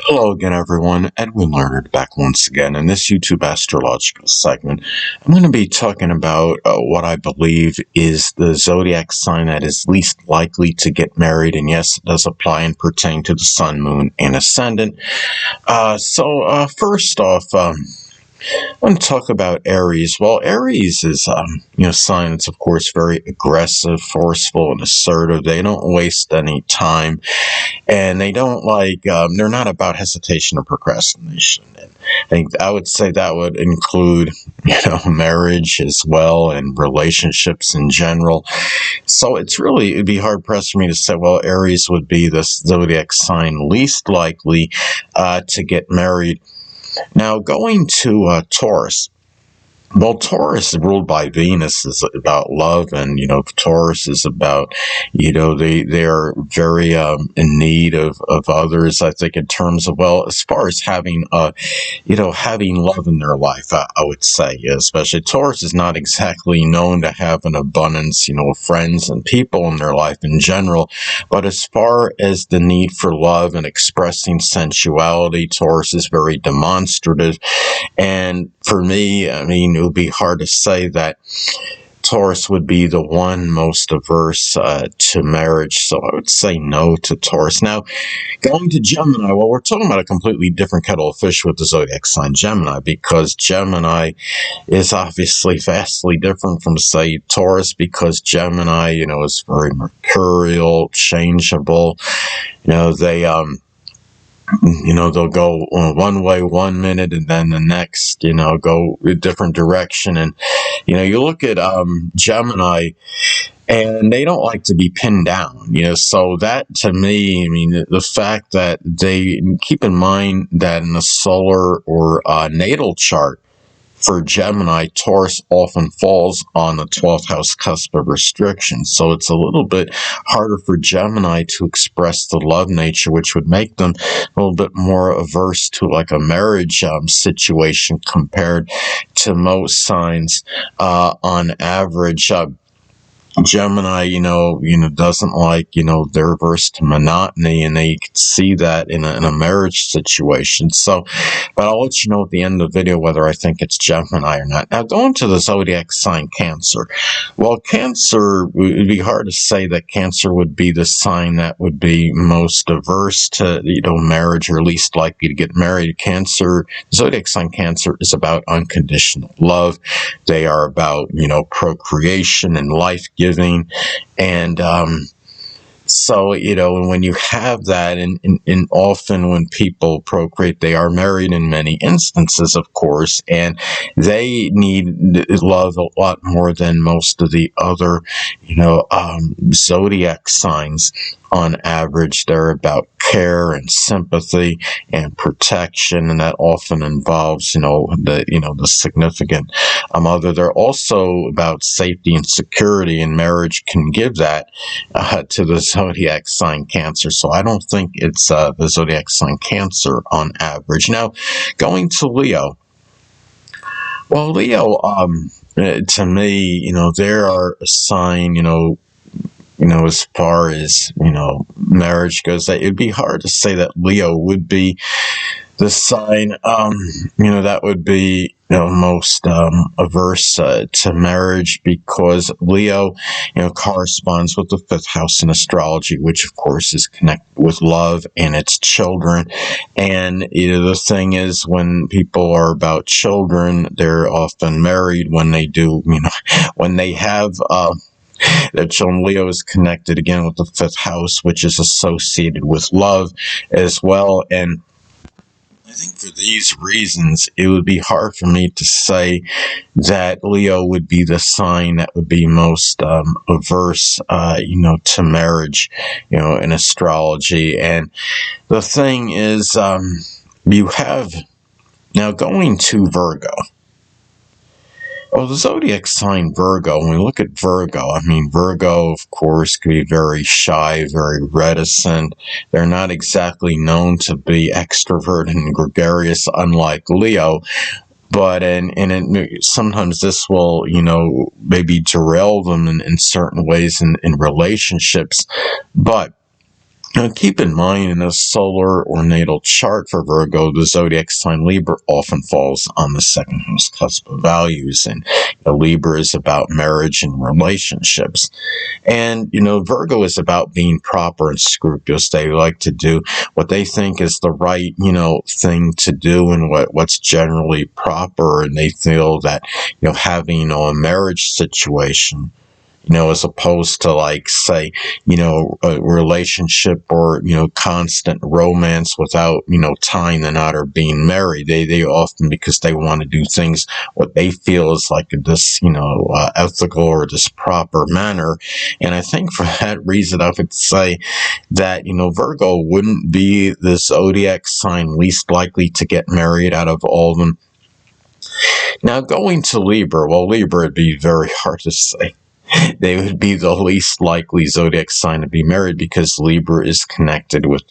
Hello again, everyone. Edwin Leonard back once again. In this YouTube astrological segment, I'm going to be talking about what I believe is the zodiac sign that is least likely to get married. And yes, it does apply and pertain to the sun, moon, and ascendant. First off, I want to talk about Aries. Well, Aries is, sign that's, of course, very aggressive, forceful, and assertive. They don't waste any time, and they don't they're not about hesitation or procrastination. And I would say that would include, marriage as well and relationships in general. So it'd be hard pressed for me to say, well, Aries would be the zodiac sign least likely to get married. Now, going to Taurus. Well, Taurus is ruled by Venus, is about love, and, Taurus is about, they are very in need of others, I think, in terms of, well, as far as having, having love in their life, I would say, especially Taurus is not exactly known to have an abundance, of friends and people in their life in general, but as far as the need for love and expressing sensuality, Taurus is very demonstrative, and for me, it would be hard to say that Taurus would be the one most averse to marriage, so I would say no to Taurus. Now, going to Gemini, well, we're talking about a completely different kettle of fish with the zodiac sign Gemini, because Gemini is obviously vastly different from, say, Taurus, because Gemini, is very mercurial, changeable. They'll go one way 1 minute and then the next, go a different direction. And, you look at Gemini, and they don't like to be pinned down, so that to me, the fact that they keep in mind that in the solar or natal chart, for Gemini, Taurus often falls on the 12th house cusp of restriction. So it's a little bit harder for Gemini to express the love nature, which would make them a little bit more averse to like a marriage situation compared to most signs on average. Gemini, doesn't like, they're averse to monotony, and they can see that in a marriage situation. So, but I'll let you know at the end of the video whether I think it's Gemini or not. Now, going to the zodiac sign Cancer. Well, Cancer, it would be hard to say that Cancer would be the sign that would be most averse to, marriage, or least likely to get married. Cancer, zodiac sign Cancer is about unconditional love. They are about, procreation and life giving. And so, and when you have that, and often when people procreate, they are married in many instances, of course, and they need love a lot more than most of the other, zodiac signs. On average, they're about care and sympathy and protection, and that often involves, the significant other. They're also about safety and security, and marriage can give that to the zodiac sign Cancer. So I don't think it's the zodiac sign Cancer on average. Now, going to Leo. Well, Leo, to me, there are a sign, as far as, marriage goes, that it'd be hard to say that Leo would be the sign, that would be, most averse to marriage, because Leo, corresponds with the 5th house in astrology, which of course is connected with love and its children. And, the thing is, when people are about children, they're often married when they do, when they have, that children. Leo is connected again with the 5th house, which is associated with love as well. And I think for these reasons, it would be hard for me to say that Leo would be the sign that would be most averse, to marriage, in astrology. And the thing is, you have now going to Virgo. Well, the zodiac sign Virgo, when we look at Virgo, Virgo, of course, can be very shy, very reticent. They're not exactly known to be extroverted and gregarious, unlike Leo. But, sometimes this will, maybe derail them in certain ways in relationships. But Now, keep in mind, in a solar or natal chart for Virgo, the zodiac sign Libra often falls on the second house cusp of values. And Libra is about marriage and relationships. And, Virgo is about being proper and scrupulous. They like to do what they think is the right, thing to do and what's generally proper. And they feel that, having, a marriage situation, as opposed to, like, say, a relationship or, constant romance without, tying the knot or being married. They often, because they want to do things what they feel is like this, ethical or this proper manner. And I think for that reason, I would say that, Virgo wouldn't be the zodiac sign least likely to get married out of all of them. Now, going to Libra, well, Libra would be very hard to say. They would be the least likely zodiac sign to be married because Libra is connected with,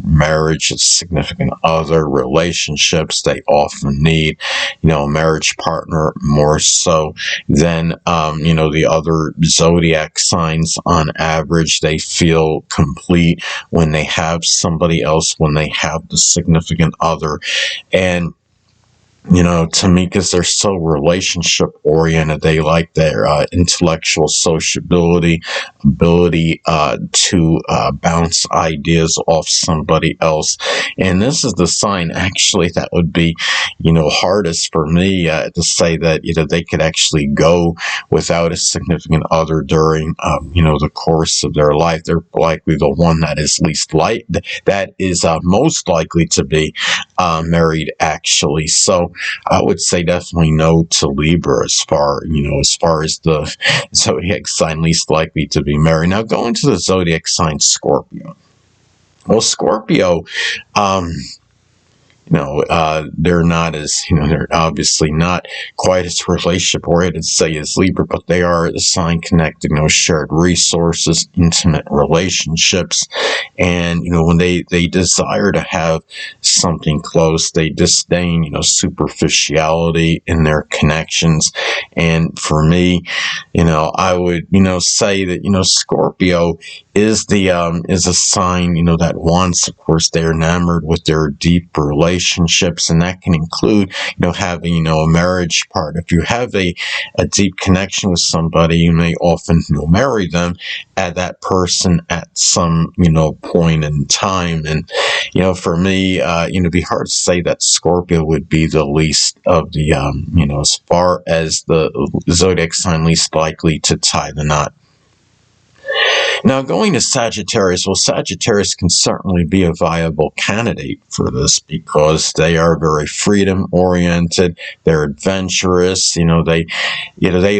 marriage, a significant other, relationships. They often need, a marriage partner more so than, the other zodiac signs. On average, they feel complete when they have somebody else, when they have the significant other. And to me, because they're so relationship oriented, they like their intellectual sociability, ability to bounce ideas off somebody else. And this is the sign, actually, that would be, hardest for me to say that, they could actually go without a significant other during, the course of their life. They're likely the one that is most likely to be married, actually. So I would say definitely no to Libra as far as the zodiac sign least likely to be married. Now, going to the zodiac sign Scorpio. Well, Scorpio, they're not as, they're obviously not quite as relationship oriented, say, as Libra, but they are a sign connected, shared resources, intimate relationships. And, when they desire to have something close, they disdain, superficiality in their connections. And for me, I would, say that, Scorpio is a sign, that wants, of course, they're enamored with their deep relationships, and that can include, having, a marriage part. If you have a deep connection with somebody, you may often, marry them at that person at some, point in time. And, for me, it'd be hard to say that Scorpio would be the least of the, as far as the zodiac sign least likely to tie the knot. Now, going to Sagittarius, well, Sagittarius can certainly be a viable candidate for this because they are very freedom-oriented. They're adventurous. They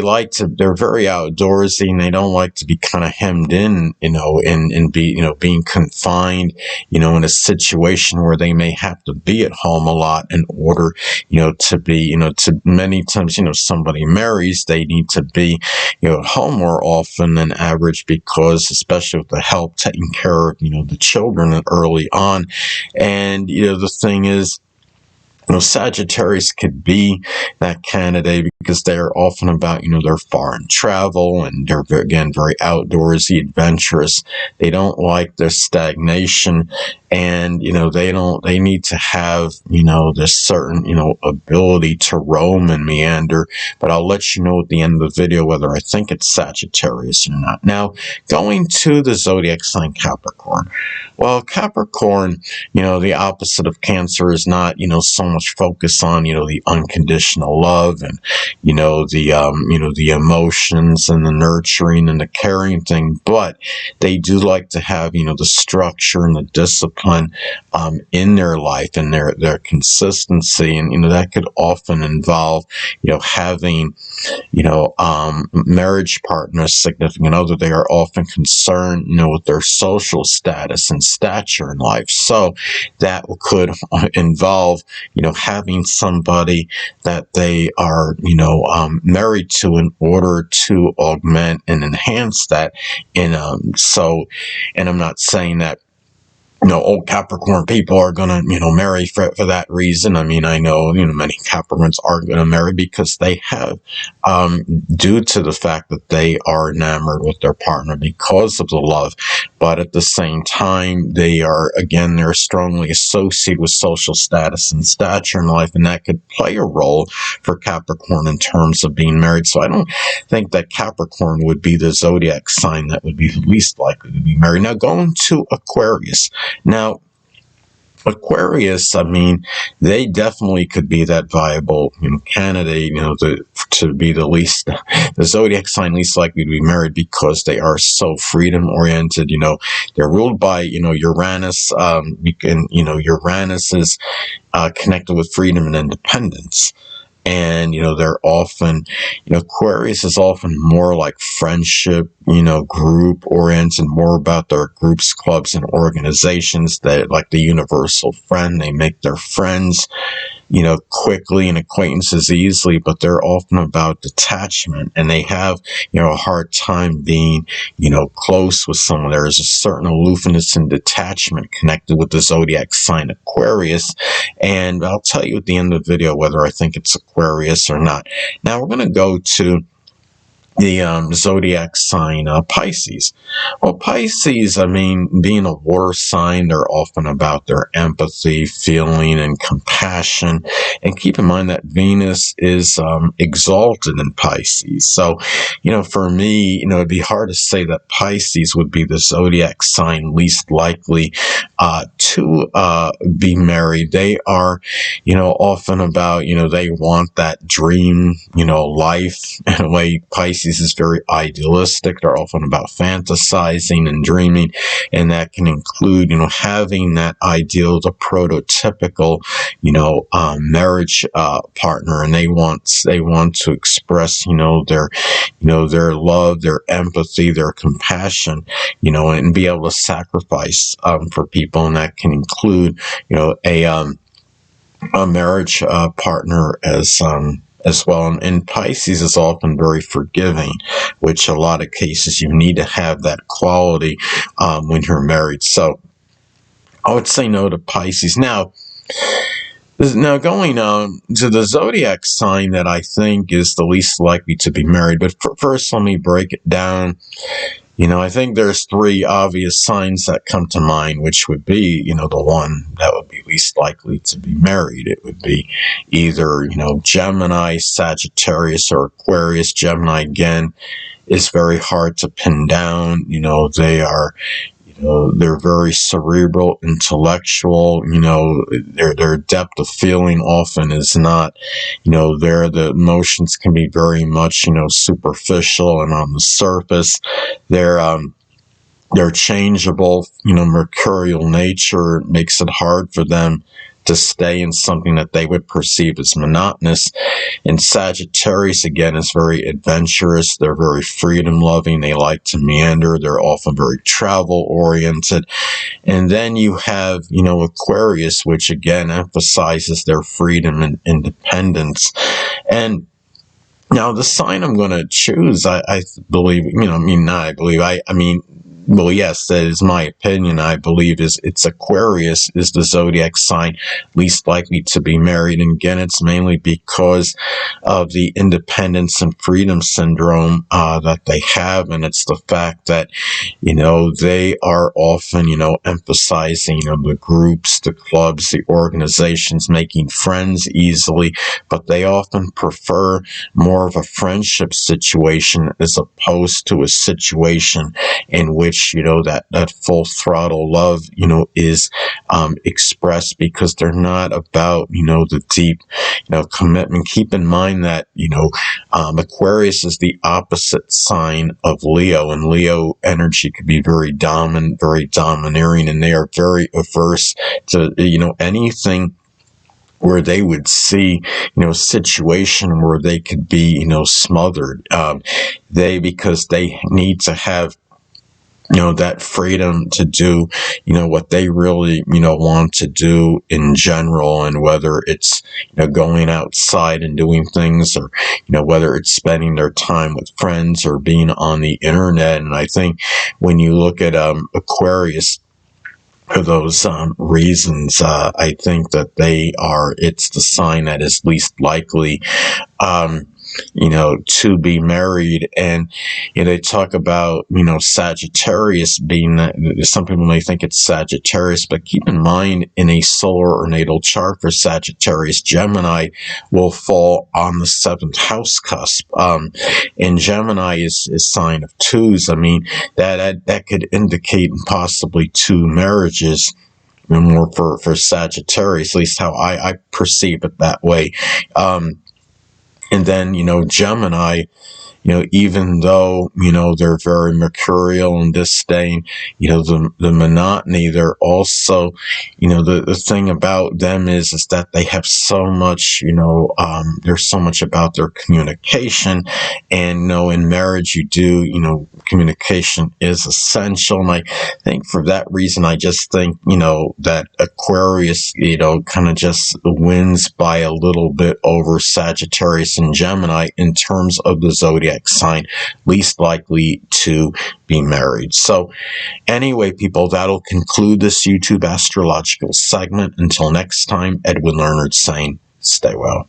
like to. They're very outdoorsy, and they don't like to be kind of hemmed in. And be, being confined. In a situation where they may have to be at home a lot in order, to be, to many times, somebody marries, they need to be, at home more often than average because, especially with the help taking care of, the children early on. And, the thing is, Sagittarius could be that candidate because they're often about, their foreign travel, and they're, again, very outdoorsy, adventurous. They don't like their stagnation, and, they need to have, this certain, ability to roam and meander. But I'll let you know at the end of the video whether I think it's Sagittarius or not. Now, going to the zodiac sign Capricorn. Well, Capricorn, the opposite of Cancer is not, so much focus on, the unconditional love and, the emotions and the nurturing and the caring thing. But they do like to have, the structure and the discipline in their life and their consistency. And, that could often involve, having, marriage partners, significant other. They are often concerned, with their social status and stature in life. So that could involve, having somebody that they are, married to in order to augment and enhance that. And I'm not saying that old Capricorn people are going to, marry for that reason. I mean, I know, many Capricorns are going to marry because they have, due to the fact that they are enamored with their partner because of the love. But at the same time, they're strongly associated with social status and stature in life, and that could play a role for Capricorn in terms of being married. So I don't think that Capricorn would be the zodiac sign that would be the least likely to be married. Now, going to Aquarius. Now, Aquarius, I mean, they definitely could be that viable, candidate, to be the zodiac sign least likely to be married because they are so freedom oriented. They're ruled by, Uranus. Uranus is connected with freedom and independence. And, they're often, Aquarius is often more like friendship, group oriented, more about their groups, clubs, and organizations that like the universal friend. They make their friends, quickly and acquaintances easily, but they're often about detachment, and they have, a hard time being, close with someone. There is a certain aloofness and detachment connected with the zodiac sign Aquarius, and I'll tell you at the end of the video whether I think it's Aquarius or not. Now we're going to go to the zodiac sign Pisces. Well, Pisces, I mean, being a water sign, they're often about their empathy, feeling, and compassion. And keep in mind that Venus is exalted in Pisces. So, for me, it'd be hard to say that Pisces would be the zodiac sign least likely to be married. They are, often about, they want that dream, life. In a way, Pisces is very idealistic. They're often about fantasizing and dreaming, and that can include, having that ideal, the prototypical, marriage partner, and they want to express, their love, their empathy, their compassion, and be able to sacrifice for people, and that can include, a marriage partner as well. And Pisces is often very forgiving, which a lot of cases you need to have that quality when you're married. So I would say no to Pisces. Now going to the zodiac sign that I think is the least likely to be married. But first, let me break it down. I think there's three obvious signs that come to mind, which would be, the one that would be least likely to be married. It would be either, Gemini, Sagittarius, or Aquarius. Gemini, again, is very hard to pin down. They are, they're very cerebral, intellectual, their depth of feeling often is not, the emotions can be very much, superficial and on the surface. They're changeable, mercurial nature makes it hard for them to stay in something that they would perceive as monotonous. And Sagittarius, again, is very adventurous. They're very freedom-loving. They like to meander. They're often very travel-oriented. And then you have, Aquarius, which, again, emphasizes their freedom and independence. And now the sign I'm going to choose, I believe, well, yes, that is my opinion. I believe it's Aquarius is the zodiac sign least likely to be married. And again, it's mainly because of the independence and freedom syndrome that they have. And it's the fact that, they are often, emphasizing the groups, the clubs, the organizations, making friends easily, but they often prefer more of a friendship situation as opposed to a situation in which that full throttle love is expressed, because they're not about the deep commitment. Keep in mind that Aquarius is the opposite sign of Leo, and Leo energy could be very dominant, very domineering, and they are very averse to anything where they would see, situation where they could be, smothered. Because they need to have that freedom to do, what they really, want to do in general, and whether it's, going outside and doing things, or, whether it's spending their time with friends or being on the internet. And I think when you look at Aquarius, for those reasons. I think that it's the sign that is least likely, to be married. And, they talk about, Sagittarius being that. Some people may think it's Sagittarius, but keep in mind, in a solar or natal chart for Sagittarius, Gemini will fall on the 7th house cusp. And Gemini is sign of twos. I mean, that could indicate possibly two marriages, more for Sagittarius, at least how I perceive it that way. And then, Gemini, even though, they're very mercurial and disdain, the monotony, they're also, the thing about them is that they have so much, there's so much about their communication. And, in marriage, communication is essential. And I think for that reason, I just think, that Aquarius, kind of just wins by a little bit over Sagittarius and Gemini in terms of the zodiac sign least likely to be married. So anyway, people, that'll conclude this YouTube astrological segment. Until next time, Edwin Leonard saying, stay well.